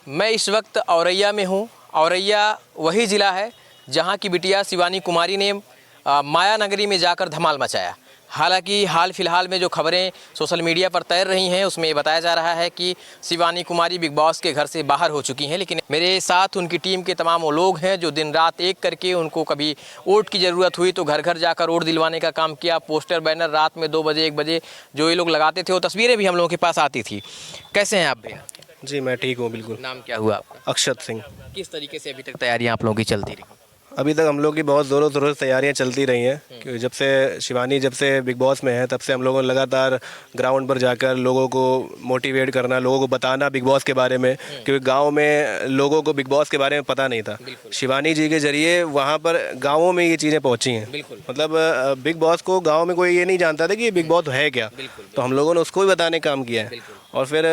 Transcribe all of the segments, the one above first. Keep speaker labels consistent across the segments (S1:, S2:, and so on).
S1: मैं इस वक्त औरैया में हूँ। औरैया वही ज़िला है जहाँ की बिटिया शिवानी कुमारी ने माया नगरी में जाकर धमाल मचाया। हालांकि हाल फिलहाल में जो खबरें सोशल मीडिया पर तैर रही हैं उसमें ये बताया जा रहा है कि शिवानी कुमारी बिग बॉस के घर से बाहर हो चुकी हैं, लेकिन मेरे साथ उनकी टीम के तमाम वो लोग हैं जो दिन रात एक करके उनको कभी वोट की ज़रूरत हुई तो घर घर जाकर वोट दिलवाने का काम किया। पोस्टर बैनर रात में 2 बजे 1 बजे जो ये लोग लगाते थे वो तस्वीरें भी हम लोगों के पास आती थी। कैसे हैं आप भैया?
S2: जी मैं ठीक हूँ बिल्कुल।
S1: नाम क्या हुआ आपका?
S2: अक्षत सिंह।
S1: किस तरीके से अभी तक तैयारियां आप लोगों की चलती रही?
S2: अभी तक हम लोग की बहुत ज़ोरों शोरों से तैयारियां चलती रही हैं क्योंकि जब से बिग बॉस में है तब से हम लोगों ने लगातार ग्राउंड पर जाकर लोगों को मोटिवेट करना, लोगों को बताना बिग बॉस के बारे में, क्योंकि गांव में लोगों को बिग बॉस के बारे में पता नहीं था। शिवानी जी के जरिए वहां पर गाँवों में ये चीज़ें पहुँची हैं। मतलब बिग बॉस को गाँव में कोई ये नहीं जानता था कि बिग बॉस है क्या, तो हम लोगों ने उसको भी बताने का काम किया है। और फिर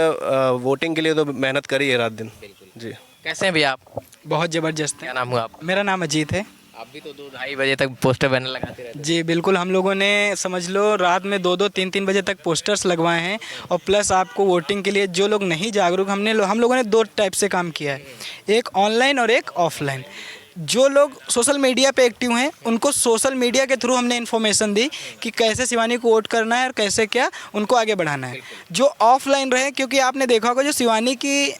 S2: वोटिंग के लिए तो मेहनत करी है रात दिन। जी
S1: कैसे हैं भैया आप?
S3: बहुत ज़बरदस्त
S1: क्या
S3: है।
S1: नाम हुआ आपका?
S3: मेरा नाम अजीत है।
S1: आप भी तो 2-2:30 बजे तक पोस्टर बैनर लगाते रहते
S3: जी बिल्कुल, हम लोगों ने समझ लो रात में 2-2 3-3 बजे तक पोस्टर्स लगवाए हैं। और प्लस आपको वोटिंग के लिए जो लोग नहीं जागरूक, हम लोगों ने 2 टाइप से काम किया है, एक ऑनलाइन और एक ऑफलाइन। जो लोग सोशल मीडिया पे एक्टिव हैं उनको सोशल मीडिया के थ्रू हमने इन्फॉर्मेशन दी कि कैसे शिवानी को वोट करना है और कैसे क्या उनको आगे बढ़ाना है। जो ऑफलाइन रहे, क्योंकि आपने देखा होगा जो शिवानी की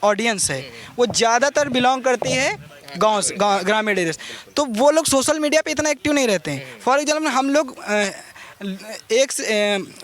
S3: ऑडियंस है वो ज़्यादातर बिलोंग करती है गाँव ग्रामीण एरिया से, तो वो लोग सोशल मीडिया पे इतना एक्टिव नहीं रहते हैं। फॉर एग्जाम्पल हम लोग एक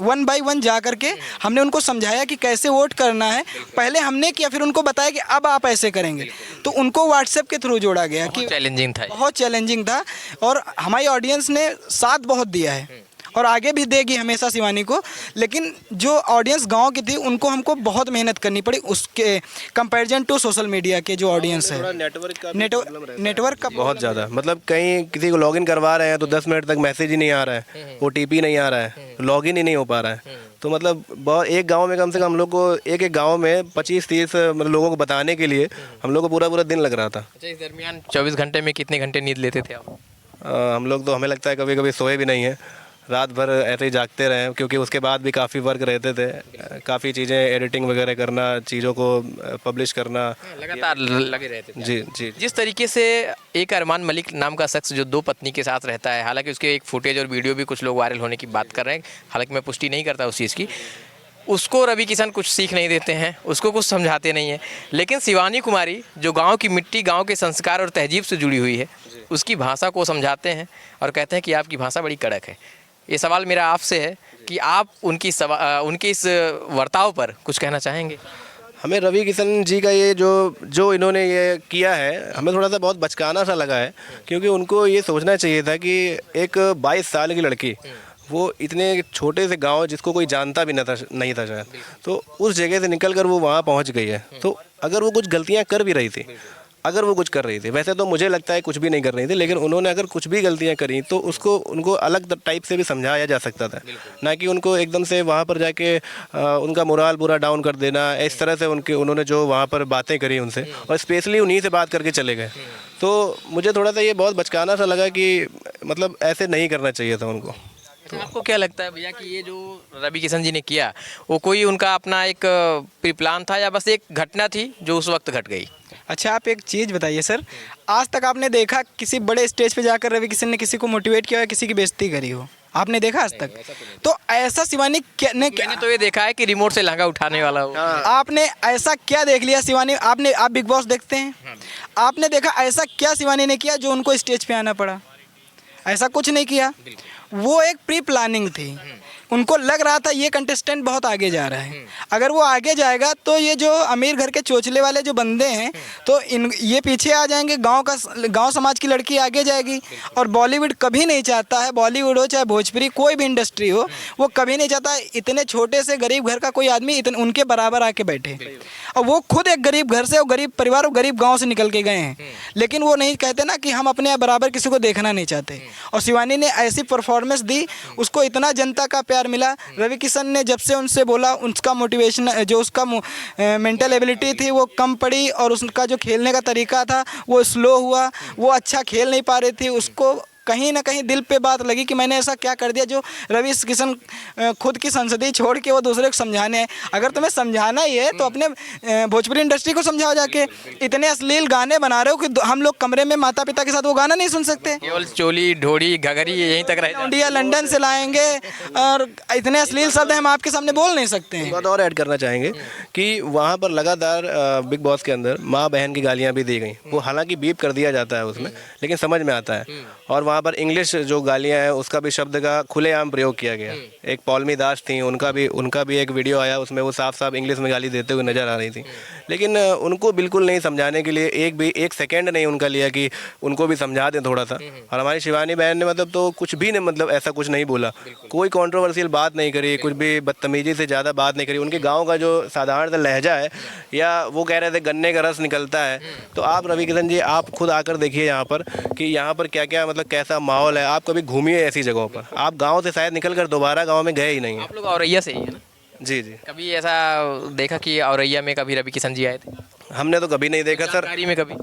S3: 1 बाय 1 जा करके हमने उनको समझाया कि कैसे वोट करना है, पहले हमने किया, फिर उनको बताया कि अब आप ऐसे करेंगे, तो उनको व्हाट्सएप के थ्रू जोड़ा गया कि
S1: चैलेंजिंग था,
S3: बहुत चैलेंजिंग था। और हमारी ऑडियंस ने साथ बहुत दिया है और आगे भी देगी हमेशा शिवानी को। लेकिन जो ऑडियंस गांव की थी उनको हमको बहुत मेहनत करनी पड़ी उसके कंपैरिजन टू सोशल मीडिया के जो ऑडियंस है। नेटवर्क का
S2: बहुत ज़्यादा, मतलब कहीं किसी को लॉगिन करवा रहे हैं तो 10 मिनट तक मैसेज ही नहीं आ रहा है, OTP नहीं आ रहा है, लॉगिन ही नहीं हो पा रहा है। तो मतलब बहुत, एक गांव में कम से कम हम लोग को एक गांव में 25-30 मतलब लोगों को बताने के लिए हम लोग को पूरा दिन लग रहा था।
S1: अच्छा, इस दरमियान 24 घंटे में कितने घंटे नींद लेते थे आप?
S2: हम लोग तो, हमें लगता है कभी कभी सोए भी नहीं है, रात भर ऐसे ही जागते रहे, क्योंकि उसके बाद भी काफ़ी वर्क रहते थे, काफ़ी चीज़ें एडिटिंग वगैरह करना, चीज़ों को पब्लिश करना,
S1: लगातार लगे रहते थे।
S2: जी जी।
S1: जिस तरीके से एक अरमान मलिक नाम का शख्स जो 2 पत्नी के साथ रहता है, हालांकि उसके एक फुटेज और वीडियो भी कुछ लोग वायरल होने की बात कर रहे हैं, हालांकि मैं पुष्टि नहीं करता उस चीज़ की, उसको रवि किशन कुछ सीख नहीं देते हैं, उसको कुछ समझाते नहीं हैं। लेकिन शिवानी कुमारी जो गांव की मिट्टी, गांव के संस्कार और तहजीब से जुड़ी हुई है, उसकी भाषा को समझाते हैं और कहते हैं कि आपकी भाषा बड़ी कड़क है। ये सवाल मेरा आपसे है कि आप उनकी इस वर्ताव पर कुछ कहना चाहेंगे?
S2: हमें रवि किशन जी का ये जो इन्होंने ये किया है, हमें थोड़ा सा बहुत बचकाना सा लगा है, क्योंकि उनको ये सोचना चाहिए था कि एक 22 साल की लड़की, वो इतने छोटे से गांव जिसको कोई जानता भी नहीं था शायद, तो उस जगह से निकल कर वो वहाँ पहुँच गई है। तो अगर वो कुछ गलतियाँ कर भी रही थी, अगर वो कुछ कर रही थी, वैसे तो मुझे लगता है कुछ भी नहीं कर रही थी, लेकिन उन्होंने अगर कुछ भी गलतियां करी तो उनको अलग टाइप से भी समझाया जा सकता था, ना कि उनको एकदम से वहाँ पर जाके उनका मोराल पूरा डाउन कर देना। इस तरह से उन्होंने जो वहाँ पर बातें करी उनसे, और स्पेशली उन्हीं से बात करके चले गए, तो मुझे थोड़ा सा ये बहुत बचकाना सा लगा कि मतलब ऐसे नहीं करना चाहिए था उनको।
S1: तो आपको क्या लगता है भैया कि ये जो रवि किशन जी ने किया वो कोई उनका अपना एक प्री प्लान था या बस एक घटना थी जो उस वक्त घट गई?
S3: अच्छा, आप एक चीज़ बताइए सर, आज तक आपने देखा किसी बड़े स्टेज पे जाकर रवि किशन ने किसी को मोटिवेट किया या किसी की बेइज्जती करी हो? आपने देखा आज तक? तो ऐसा शिवानी मैंने
S1: तो ये देखा है कि रिमोट से लहंगा उठाने वाला हो।
S3: आपने ऐसा क्या देख लिया शिवानी? आप बिग बॉस देखते हैं, आपने देखा ऐसा क्या शिवानी ने किया जो उनको स्टेज पे आना पड़ा? ऐसा कुछ नहीं किया। वो एक प्री प्लानिंग थी, उनको लग रहा था ये कंटेस्टेंट बहुत आगे जा रहा है, अगर वो आगे जाएगा तो ये जो अमीर घर के चोचले वाले जो बंदे हैं तो ये पीछे आ जाएंगे, गांव समाज की लड़की आगे जाएगी। और बॉलीवुड कभी नहीं चाहता है, बॉलीवुड हो चाहे भोजपुरी कोई भी इंडस्ट्री हो, वो कभी नहीं चाहता इतने छोटे से गरीब घर का कोई आदमी इतने उनके बराबर आके बैठे। और वो खुद एक गरीब घर से और गरीब परिवार और गरीब गाँव से निकल के गए हैं, लेकिन वो नहीं कहते ना कि हम अपने बराबर किसी को देखना नहीं चाहते। और शिवानी ने ऐसी परफॉर्मेंस दी, उसको इतना जनता का प्यार मिला। रवि किशन ने जब से उनसे बोला, उसका मोटिवेशन जो उसका मेंटल एबिलिटी थी वो कम पड़ी और उसका जो खेलने का तरीका था वो स्लो हुआ, वो अच्छा खेल नहीं पा रही थी, उसको कहीं ना कहीं दिल पे बात लगी कि मैंने ऐसा क्या कर दिया जो रवि किशन खुद की संसदीय छोड़ के वो दूसरे को समझाने हैं। अगर तुम्हें समझाना ही है तो अपने भोजपुरी इंडस्ट्री को समझाओ जाके। इतने अश्लील गाने बना रहे हो कि हम लोग कमरे में माता पिता के साथ वो गाना नहीं सुन सकते।
S1: केवल चोली ढोड़ी घघरी यहीं तक रह जाता है।
S3: इंडिया लंदन से लाएंगे और इतने अश्लील शब्द हम आपके सामने बोल नहीं सकते हैं।
S2: बात और ऐड करना चाहेंगे कि वहाँ पर लगातार बिग बॉस के अंदर माँ बहन की गालियाँ भी दी गई। वो हालांकि बीप कर दिया जाता है उसमें, लेकिन समझ में आता है। और वहाँ पर इंग्लिश जो गालियाँ हैं उसका भी शब्द का खुलेआम प्रयोग किया गया। एक पौलमी दास थी, उनका भी एक वीडियो आया, उसमें वो साफ साफ इंग्लिश में गाली देते हुए नजर आ रही थी। लेकिन उनको बिल्कुल नहीं समझाने के लिए एक सेकेंड नहीं उनका लिया कि उनको भी समझा दें थोड़ा सा। और हमारी शिवानी बहन ने मतलब तो कुछ भी नहीं, मतलब ऐसा कुछ नहीं बोला, कोई कंट्रोवर्शियल बात नहीं करी, कुछ भी बदतमीजी से ज़्यादा बात नहीं करी। उनके गांव का जो साधारण लहजा है, या वो कह रहे थे गन्ने का रस निकलता है, तो आप रवि किशन जी आप खुद आकर देखिए यहाँ पर कि यहाँ पर क्या क्या मतलब कैसा माहौल है। आप कभी घूमिए ऐसी जगहों पर, आप गाँव से शायद निकल कर दोबारा गाँव में गए ही नहीं हैं।
S1: आप लोग औरैया से ही है ना?
S2: जी जी,
S1: कभी ऐसा देखा कि औरैया में कभी रवि किशन जी आए थे?
S2: हमने तो कभी नहीं देखा सर।
S1: जानकारी में कभी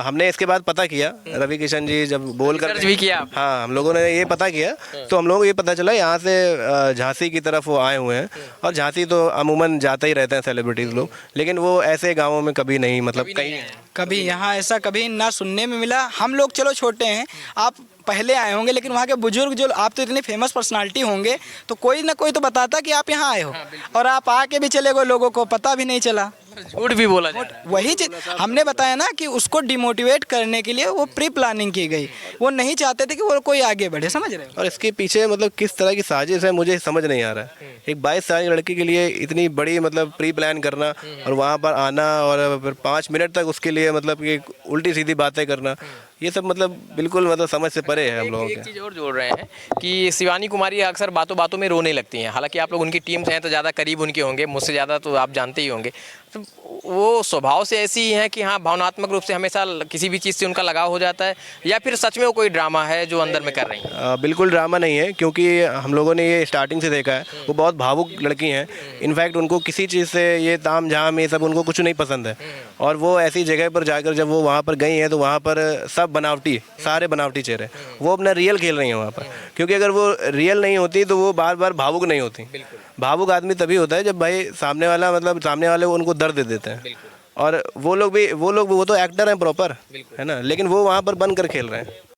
S2: हमने इसके बाद पता किया, रवि किशन जी जब बोल कर
S1: सर्च भी किया आप?
S2: हाँ, हम लोगों ने ये पता किया, तो हम लोगों को ये पता चला यहाँ से झांसी की तरफ वो आए हुए हैं। और झांसी तो अमूमन जाते ही रहते हैं सेलिब्रिटीज़ लोग, लेकिन वो ऐसे गाँवों में कभी नहीं, मतलब कहीं
S3: कभी यहाँ ऐसा कभी ना सुनने में मिला। हम लोग चलो छोटे हैं, आप पहले आए होंगे, लेकिन वहाँ के बुजुर्ग जो आप तो इतने फेमस पर्सनालिटी होंगे तो कोई ना कोई तो बताता कि आप यहाँ आए हो। और आप आके भी चले गए, लोगों को पता भी नहीं चला।
S1: झूठ भी बोला जा रहा है।
S3: वही चीज हमने बताया ना कि उसको डिमोटिवेट करने के लिए वो प्री प्लानिंग की गई। वो नहीं चाहते थे कि वो कोई आगे बढ़े, समझ रहे हो?
S2: और इसके पीछे मतलब किस तरह की साजिश है मुझे समझ नहीं आ रहा है। एक 22 साल की लड़की के लिए इतनी बड़ी मतलब प्री प्लान करना, और वहाँ पर आना, और फिर 5 मिनट तक उसके लिए मतलब कि उल्टी सीधी बातें करना, ये सब मतलब बिल्कुल मतलब समझ से परे है हम लोगों
S1: एक
S2: के।
S1: चीज़ और जोड़ रहे हैं कि शिवानी कुमारी अक्सर बातों बातों में रोने लगती हैं। हालांकि आप लोग उनकी टीम से हैं तो ज़्यादा करीब उनके होंगे, मुझसे ज़्यादा तो आप जानते ही होंगे। तो वो स्वभाव से ऐसी ही हैं कि हाँ, भावनात्मक रूप से हमेशा किसी भी चीज़ से उनका लगाव हो जाता है, या फिर सच में वो कोई ड्रामा है जो अंदर में कर रही हैं?
S2: बिल्कुल ड्रामा नहीं है, क्योंकि हम लोगों ने ये स्टार्टिंग से देखा है। वो बहुत भावुक लड़की हैं। इनफैक्ट उनको किसी चीज़ से ये ताम झाम ये सब उनको कुछ नहीं पसंद है। और वो ऐसी जगह पर जाकर जब वो वहाँ पर गई हैं तो वहाँ पर सब बनावटी, सारे बनावटी चेहरे, वो अपना रियल खेल रही हैं वहाँ पर। क्योंकि अगर वो रियल नहीं होती तो वो बार बार भावुक नहीं होती। भावुक आदमी तभी होता है जब भाई सामने वाला मतलब सामने वाले उनको दर्द दे देते हैं। और वो लोग वो तो एक्टर हैं प्रॉपर, है ना, लेकिन वो वहाँ पर बन कर खेल रहे हैं।